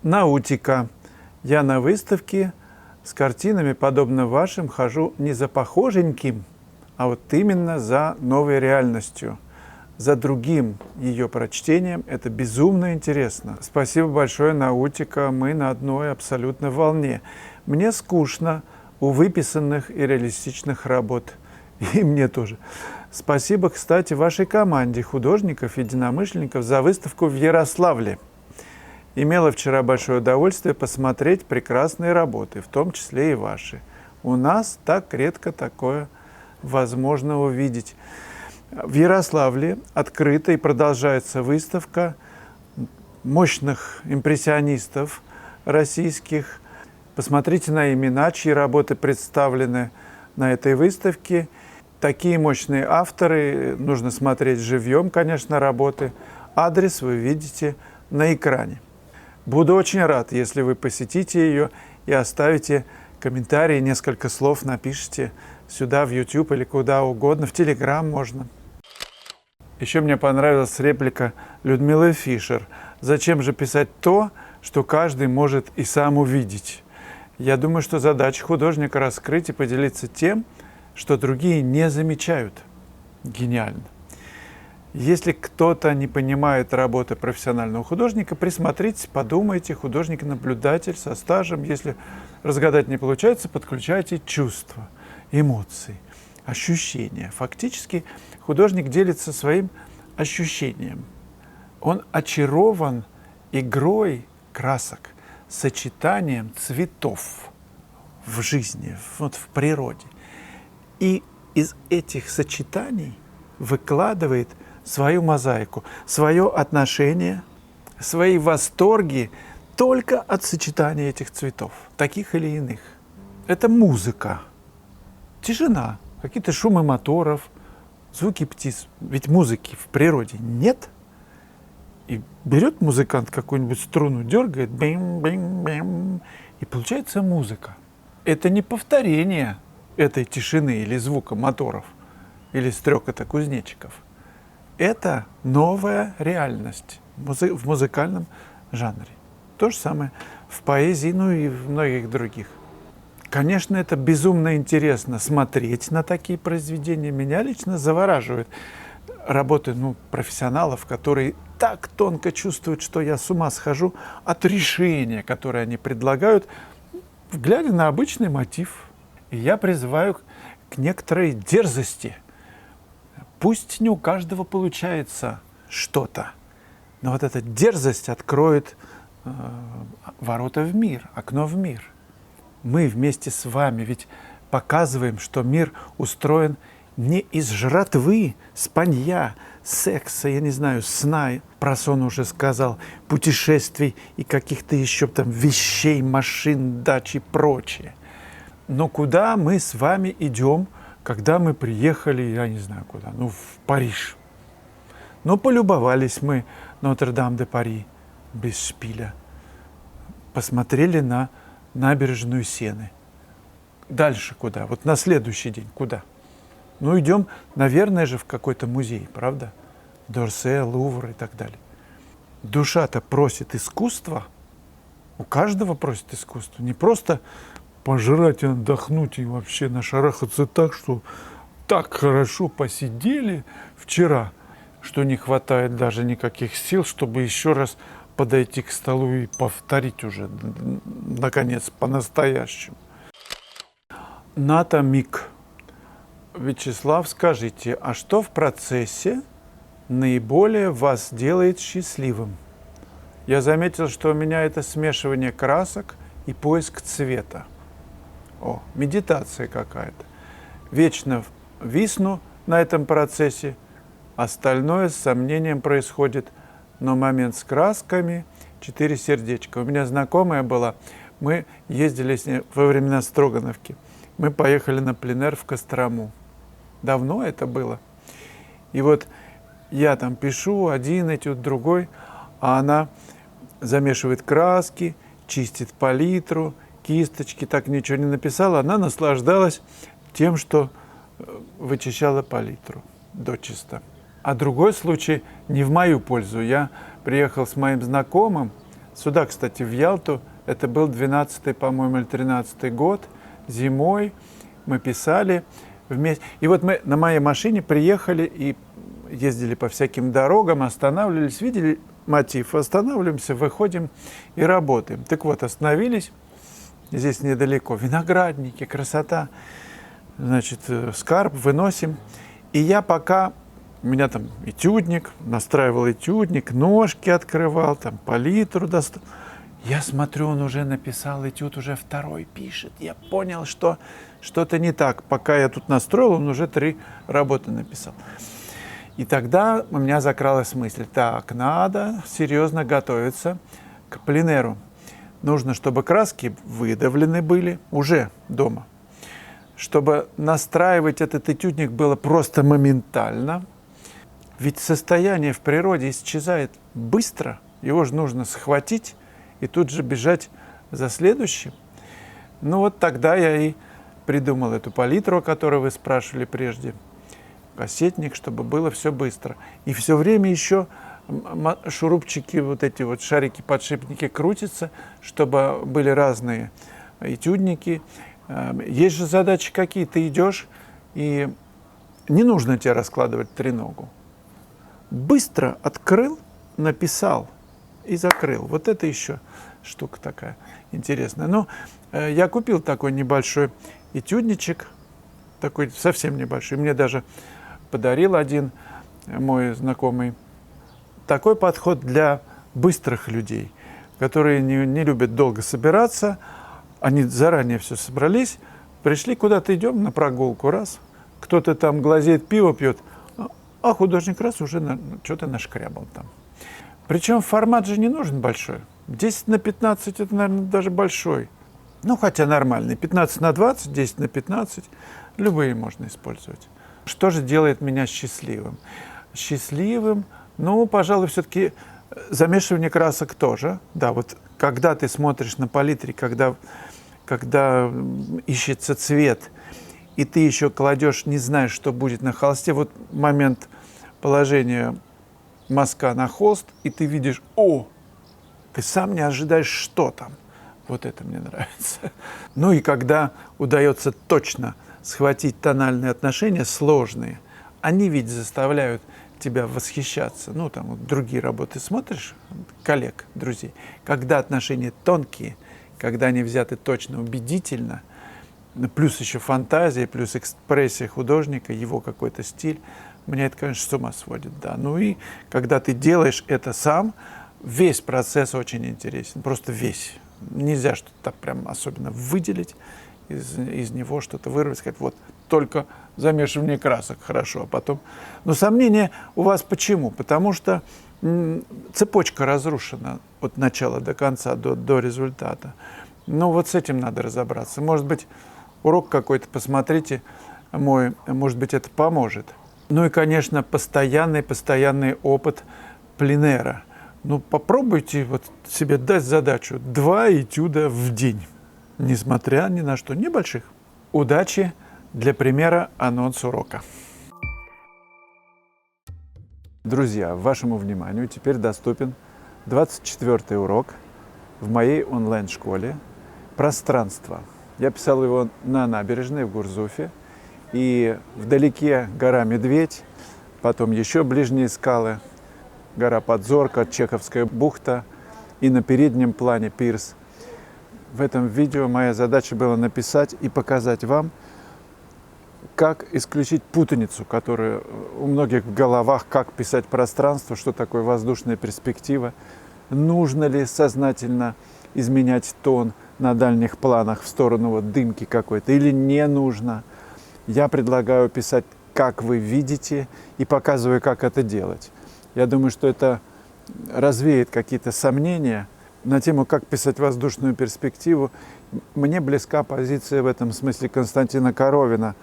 Наутика. Я на выставке с картинами, подобно вашим, хожу не за похоженьким, а вот именно за новой реальностью, за другим ее прочтением. Это безумно интересно. Спасибо большое, Наутика. Мы на одной абсолютно волне. Мне скучно у выписанных и реалистичных работ. И мне тоже. Спасибо, кстати, вашей команде художников, единомышленников за выставку в Ярославле. Имела вчера большое удовольствие посмотреть прекрасные работы, в том числе и ваши. У нас так редко такое возможно увидеть. В Ярославле открыта и продолжается выставка мощных импрессионистов российских. Посмотрите на имена, чьи работы представлены на этой выставке. Такие мощные авторы, нужно смотреть живьем, конечно, работы. Адрес вы видите на экране. Буду очень рад, если вы посетите ее и оставите комментарии, несколько слов напишите сюда, в YouTube или куда угодно, в Telegram можно. Еще мне понравилась реплика Людмилы Фишер. Зачем же писать то, что каждый может и сам увидеть? Я думаю, что задача художника раскрыть и поделиться тем, что другие не замечают. Гениально. Если кто-то не понимает работы профессионального художника, присмотритесь, подумайте, художник-наблюдатель со стажем. Если разгадать не получается, подключайте чувства, эмоции, ощущения. Фактически художник делится своим ощущением. Он очарован игрой красок, сочетанием цветов в жизни, вот в природе. И из этих сочетаний выкладывает свою мозаику, свое отношение, свои восторги только от сочетания этих цветов, таких или иных. Это музыка, тишина, какие-то шумы моторов, звуки птиц. Ведь музыки в природе нет. И берет музыкант какую-нибудь струну, дергает, бим-бим-бим, и получается музыка. Это не повторение этой тишины или звука моторов, или стрекота кузнечиков. Это новая реальность в музыкальном жанре. То же самое в поэзии, ну и в многих других. Конечно, это безумно интересно смотреть на такие произведения. Меня лично завораживают работы профессионалов, которые так тонко чувствуют, что я с ума схожу от решения, которое они предлагают, глядя на обычный мотив. И я призываю к некоторой дерзости. Пусть не у каждого получается что-то, но вот эта дерзость откроет ворота в мир, окно в мир. Мы вместе с вами ведь показываем, что мир устроен не из жратвы, спанья, секса, я не знаю, сна, про сон уже сказал, путешествий и каких-то еще там вещей, машин, дач и прочее. Но куда мы с вами идем, когда мы приехали, я не знаю куда, в Париж. Полюбовались мы Нотр-Дам-де-Пари без шпиля. Посмотрели на набережную Сены. Дальше куда? Вот на следующий день куда? Идем, наверное же, в какой-то музей, правда? Д'Орсе, Лувр и так далее. Душа-то просит искусства. У каждого просит искусства. Не просто пожрать и отдохнуть и вообще нашарахаться так, что так хорошо посидели вчера, что не хватает даже никаких сил, чтобы еще раз подойти к столу и повторить уже, наконец, по-настоящему. Натамик. Вячеслав, скажите, а что в процессе наиболее вас делает счастливым? Я заметил, что у меня это смешивание красок и поиск цвета. Медитация какая-то. Вечно висну на этом процессе, остальное с сомнением происходит. Но момент с красками, 4 сердечка. У меня знакомая была, мы ездили с ней во времена Строгановки. Мы поехали на пленэр в Кострому. Давно это было. И вот я там пишу один этюд, другой, а она замешивает краски, чистит палитру, кисточки, так ничего не написала. Она наслаждалась тем, что вычищала палитру дочисто. А другой случай не в мою пользу. Я приехал с моим знакомым, Сюда, кстати, в Ялту, это был 12-й, по-моему, или 13-й год, зимой мы писали вместе. И вот мы на моей машине приехали и ездили по всяким дорогам, останавливались, видели мотив, останавливаемся, выходим и работаем. Так вот, остановились, здесь недалеко, виноградники, красота, значит, скарб выносим. И я пока, у меня там этюдник, настраивал этюдник, ножки открывал, там палитру достал. Я смотрю, он уже написал этюд, уже второй пишет. Я понял, что что-то не так. Пока я тут настроил, он уже 3 работы написал. И тогда у меня закралась мысль, так, надо серьезно готовиться к пленэру. Нужно, чтобы краски выдавлены были уже дома. Чтобы настраивать этот этюдник было просто моментально. Ведь состояние в природе исчезает быстро. Его же нужно схватить и тут же бежать за следующим. Ну вот тогда я и придумал эту палитру, о которой вы спрашивали прежде. Кассетник, чтобы было все быстро. И все время еще шурупчики, вот эти вот шарики-подшипники крутятся, чтобы были разные этюдники. Есть же задачи какие, ты идешь, и не нужно тебе раскладывать треногу. Быстро открыл, написал и закрыл. Вот это еще штука такая интересная. Но я купил такой небольшой этюдничек, такой совсем небольшой. Мне даже подарил один мой знакомый. Такой подход для быстрых людей, которые не любят долго собираться. Они заранее все собрались, пришли, куда-то идем на прогулку, раз. Кто-то там глазеет, пиво пьет, а художник раз уже что-то нашкрябал там. Причем формат же не нужен большой. 10×15 это, наверное, даже большой. Ну, хотя нормальный. 15×20, 10×15. Любые можно использовать. Что же делает меня счастливым? Счастливым, ну, пожалуй, все-таки замешивание красок тоже. Да, вот когда ты смотришь на палитре, когда ищется цвет, и ты еще кладешь, не знаешь, что будет на холсте, вот момент положения мазка на холст, и ты видишь, ты сам не ожидаешь, что там. Вот это мне нравится. Ну и когда удается точно схватить тональные отношения, сложные, они ведь заставляют тебя восхищаться. Ну, там вот другие работы смотришь, коллег, друзей, когда отношения тонкие, когда они взяты точно, убедительно, плюс еще фантазия, плюс экспрессия художника, его какой-то стиль, меня это, конечно, с ума сводит, да. Ну и когда ты делаешь это сам, весь процесс очень интересен, просто весь. Нельзя что-то прям особенно выделить, из него что-то вырвать, сказать, вот только замешивание красок хорошо, а потом... Но сомнения у вас почему? Потому что цепочка разрушена от начала до конца, до результата. Ну вот с этим надо разобраться. Может быть, урок какой-то посмотрите мой, может быть, это поможет. Ну и, конечно, постоянный опыт пленэра. Ну, попробуйте вот себе дать задачу 2 этюда в день, несмотря ни на что, небольших. Удачи! Для примера анонс урока. Друзья, вашему вниманию теперь доступен 24-й урок в моей онлайн-школе «Пространство». Я писал его на набережной в Гурзуфе, и вдалеке гора Медведь, потом еще ближние скалы, гора Подзорка, Чеховская бухта и на переднем плане пирс. В этом видео моя задача была написать и показать вам, как исключить путаницу, которая у многих в головах, как писать пространство, что такое воздушная перспектива, нужно ли сознательно изменять тон на дальних планах в сторону вот дымки какой-то или не нужно. Я предлагаю писать, как вы видите, и показываю, как это делать. Я думаю, что это развеет какие-то сомнения на тему, как писать воздушную перспективу. Мне близка позиция в этом смысле Константина Коровина,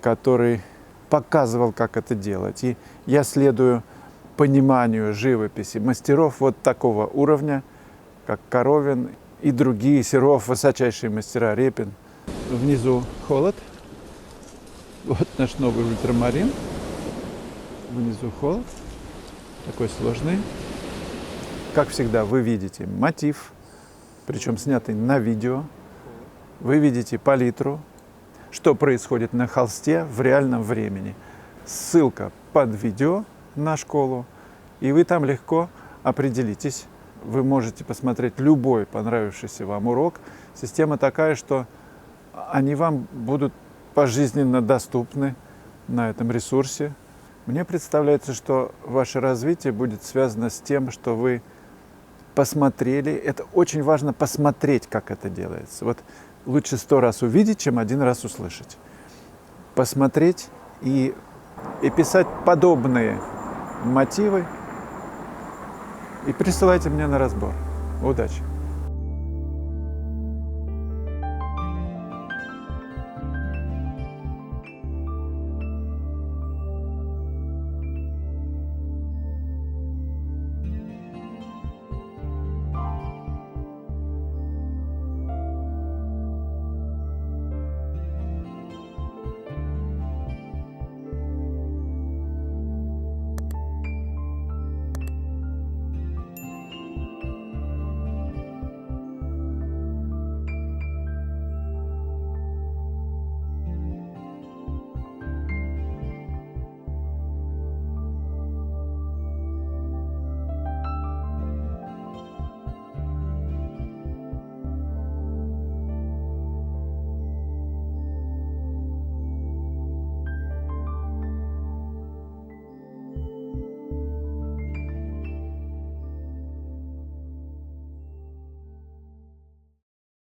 который показывал, как это делать. И я следую пониманию живописи мастеров вот такого уровня, как Коровин и другие, Серов, высочайшие мастера, Репин. Внизу холод. Вот наш новый ультрамарин. Внизу холод. Такой сложный. Как всегда, вы видите мотив, причем снятый на видео. Вы видите палитру, что происходит на холсте в реальном времени. Ссылка под видео на школу, и вы там легко определитесь. Вы можете посмотреть любой понравившийся вам урок. Система такая, что они вам будут пожизненно доступны на этом ресурсе. Мне представляется, что ваше развитие будет связано с тем, что вы посмотрели. Это очень важно посмотреть, как это делается. Вот лучше 100 раз увидеть, чем 1 раз услышать. Посмотреть и писать подобные мотивы и присылайте мне на разбор. Удачи!